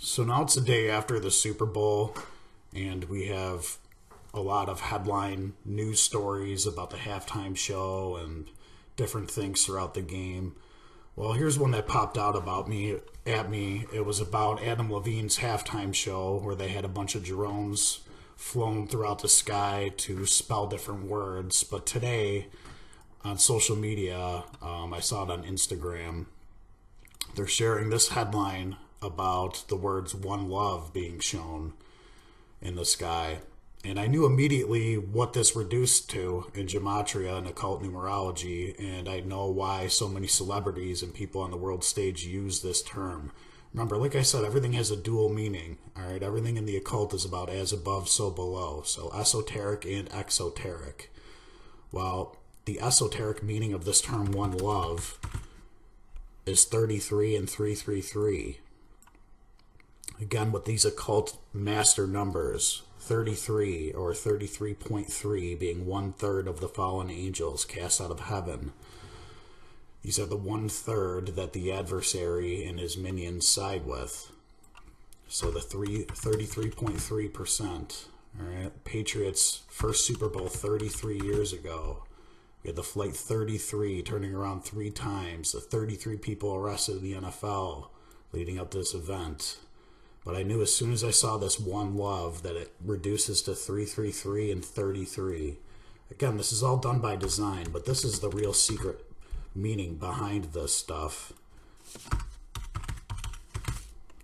So now it's the day after the Super Bowl, and we have a lot of headline news stories about the halftime show and different things throughout the game. Well, here's one that popped out at me. It was about Adam Levine's halftime show where they had a bunch of drones flown throughout the sky to spell different words. But today on social media, I saw it on Instagram. They're sharing this headline about the words "one love" being shown in the sky. And I knew immediately what this reduced to in gematria and occult numerology, and I know why so many celebrities and people on the world stage use this term. Remember, like I said, everything has a dual meaning. All right, everything in the occult is about as above, so below. So esoteric and exoteric. Well, the esoteric meaning of this term "one love" is 33 and 333. Again, with these occult master numbers, 33 or 33.3 being 1/3 of the fallen angels cast out of heaven. These are the 1/3 that the adversary and his minions side with. So the 33.3%. All right, Patriots' first Super Bowl 33 years ago. We had the Flight 33 turning around 3 times. The 33 people arrested in the NFL leading up to this event. But I knew as soon as I saw this "one love" that it reduces to 333 and 33. Again, this is all done by design, but this is the real secret meaning behind this stuff.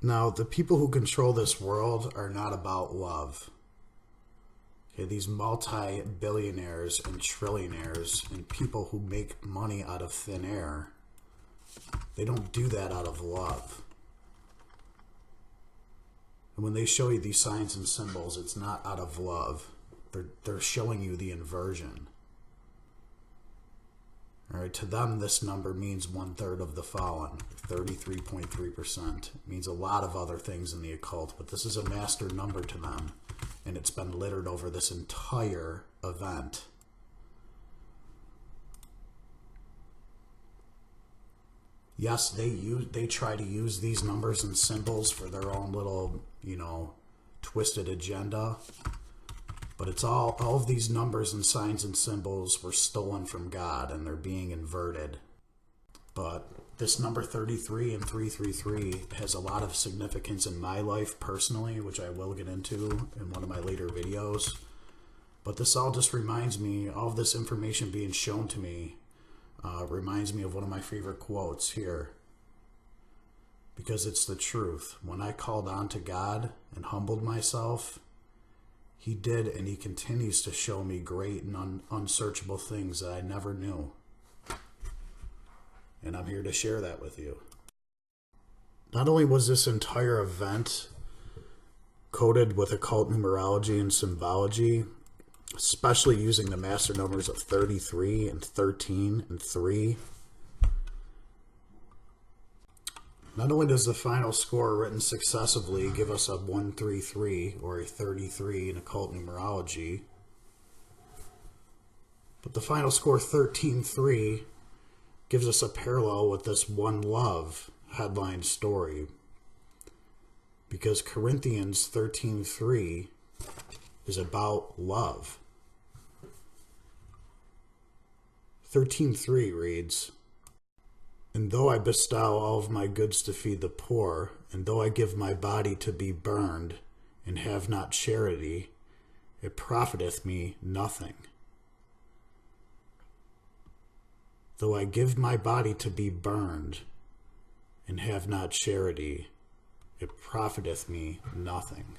Now, the people who control this world are not about love. Okay, these multi-billionaires and trillionaires and people who make money out of thin air, they don't do that out of love. And when they show you these signs and symbols, it's not out of love. They're showing you the inversion. All right, to them, this number means 1/3 of the fallen, 33.3%. It means a lot of other things in the occult, but this is a master number to them, and it's been littered over this entire event. Yes, they try to use these numbers and symbols for their own little, twisted agenda. But it's all of these numbers and signs and symbols were stolen from God, and they're being inverted. But this number 33 and 333 has a lot of significance in my life personally, which I will get into in one of my later videos. But this all just reminds me, all of this information being shown to me, reminds me of one of my favorite quotes here. Because it's the truth. When I called on to God and humbled myself, He did, and He continues to show me great and unsearchable things that I never knew. And I'm here to share that with you. Not only was this entire event coded with occult numerology and symbology, especially using the master numbers of 33 and 13 and 3. Not only does the final score written successively give us a 133 or a 33 in occult numerology, but the final score 13-3 gives us a parallel with this "one love" headline story. Because Corinthians 13:3 is about love. 13:3 reads, "And though I bestow all of my goods to feed the poor, and though I give my body to be burned, and have not charity, it profiteth me nothing. Though I give my body to be burned, and have not charity, it profiteth me nothing."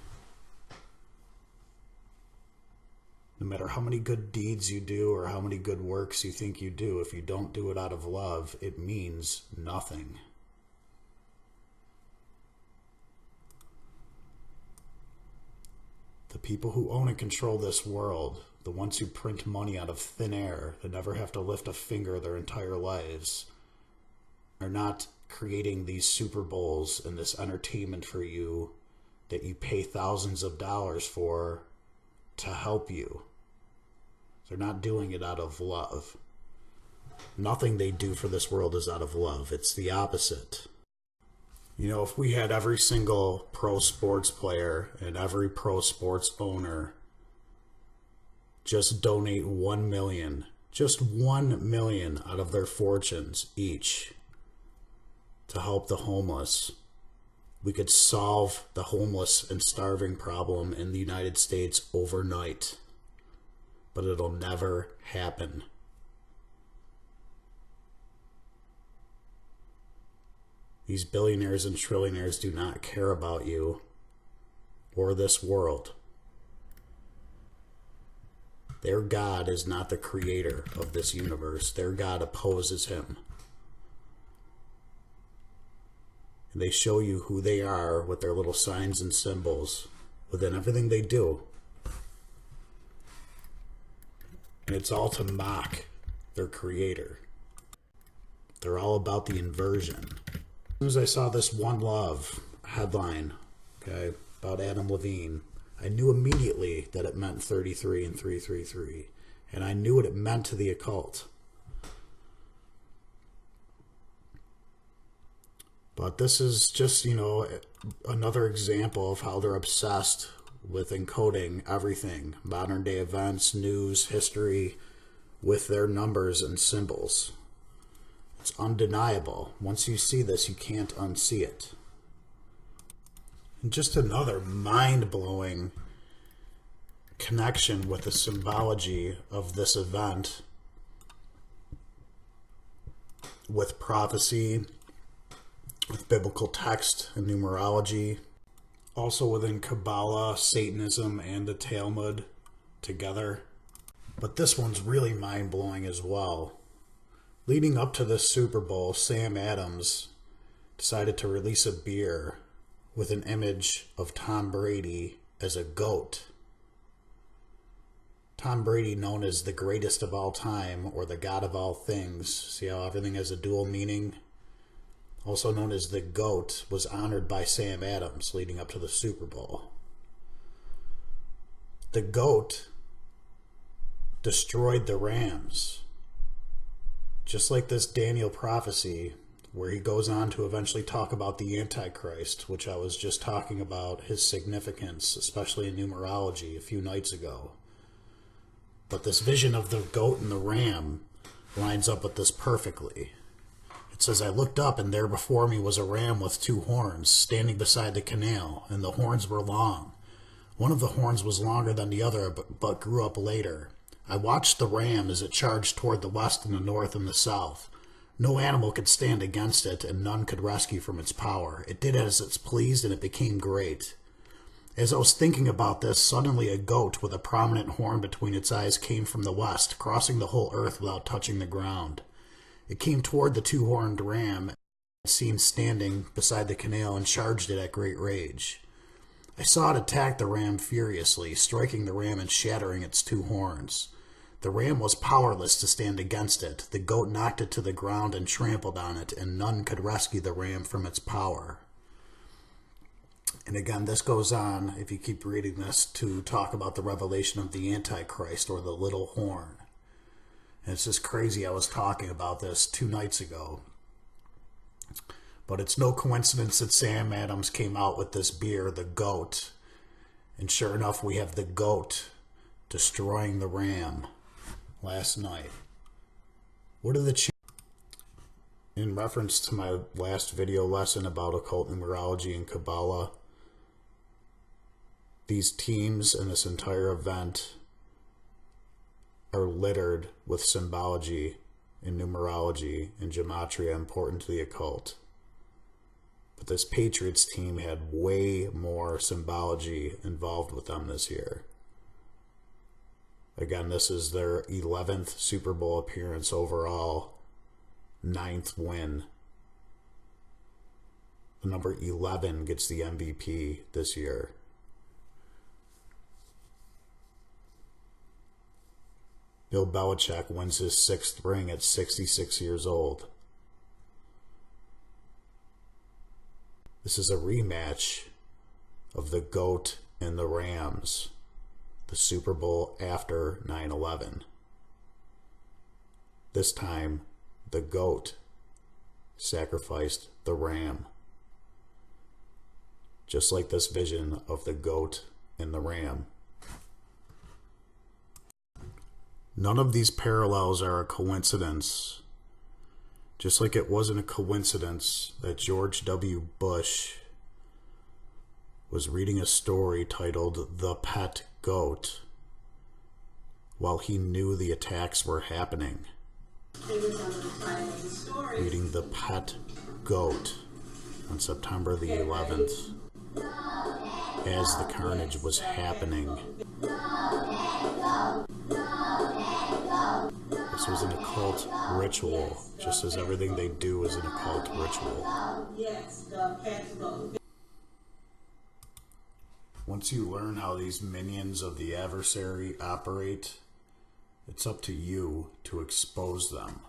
No matter how many good deeds you do or how many good works you think you do, if you don't do it out of love, it means nothing. The people who own and control this world, the ones who print money out of thin air, that never have to lift a finger their entire lives, are not creating these Super Bowls and this entertainment for you that you pay thousands of dollars for to help you. They're not doing it out of love. Nothing they do for this world is out of love. It's the opposite. You know, if we had every single pro sports player and every pro sports owner just donate 1 million, just 1 million out of their fortunes each to help the homeless, we could solve the homeless and starving problem in the United States overnight. But it'll never happen. These billionaires and trillionaires do not care about you or this world. Their God is not the creator of this universe. Their God opposes him. And they show you who they are with their little signs and symbols within everything they do. And it's all to mock their creator. They're all about the inversion. As soon as I saw this One Love headline, okay, about Adam Levine, I knew immediately that it meant 33 and 333. And I knew what it meant to the occult. But this is just, another example of how they're obsessed with encoding everything, modern day events, news, history, with their numbers and symbols. It's undeniable. Once you see this, you can't unsee it. And just another mind-blowing connection with the symbology of this event with prophecy, with biblical text and numerology, also within Kabbalah, Satanism, and the Talmud together. But this one's really mind-blowing as well. Leading up to this Super Bowl, Sam Adams decided to release a beer with an image of Tom Brady as a goat. Tom Brady, known as the greatest of all time or the God of all things. See how everything has a dual meaning? Also known as the GOAT, was honored by Sam Adams leading up to the Super Bowl. The GOAT destroyed the Rams. Just like this Daniel prophecy, where he goes on to eventually talk about the Antichrist, which I was just talking about his significance, especially in numerology, a few nights ago. But this vision of the goat and the ram lines up with this perfectly. It says, I looked up, and there before me was a ram with 2 horns, standing beside the canal, and the horns were long. One of the horns was longer than the other, but grew up later. I watched the ram as it charged toward the west and the north and the south. No animal could stand against it, and none could rescue from its power. It did as it pleased, and it became great. As I was thinking about this, suddenly a goat with a prominent horn between its eyes came from the west, crossing the whole earth without touching the ground. It came toward the 2-horned ram, seen standing beside the canal, and charged it at great rage. I saw it attack the ram furiously, striking the ram and shattering its 2 horns. The ram was powerless to stand against it. The goat knocked it to the ground and trampled on it, and none could rescue the ram from its power. And again, this goes on, if you keep reading this, to talk about the revelation of the Antichrist, or the little horn. And it's just crazy I was talking about this 2 nights ago. But it's no coincidence that Sam Adams came out with this beer, the GOAT. And sure enough, we have the GOAT destroying the ram last night. What are the in reference to my last video lesson about occult numerology and Kabbalah, these teams and this entire event are littered with symbology and numerology and gematria important to the occult. But this Patriots team had way more symbology involved with them this year. Again, this is their 11th Super Bowl appearance overall, 9th win. The number 11 gets the MVP this year. Bill Belichick wins his 6th ring at 66 years old. This is a rematch of the GOAT and the Rams, the Super Bowl after 9/11. This time, the GOAT sacrificed the ram. just like this vision of the goat and the ram. None of these parallels are a coincidence. Just like it wasn't a coincidence that George W. Bush was reading a story titled The Pet Goat while he knew the attacks were happening. Reading The Pet Goat on September the 11th as the carnage was happening. This was an occult ritual, just as everything they do is an occult ritual. Once you learn how these minions of the adversary operate, it's up to you to expose them.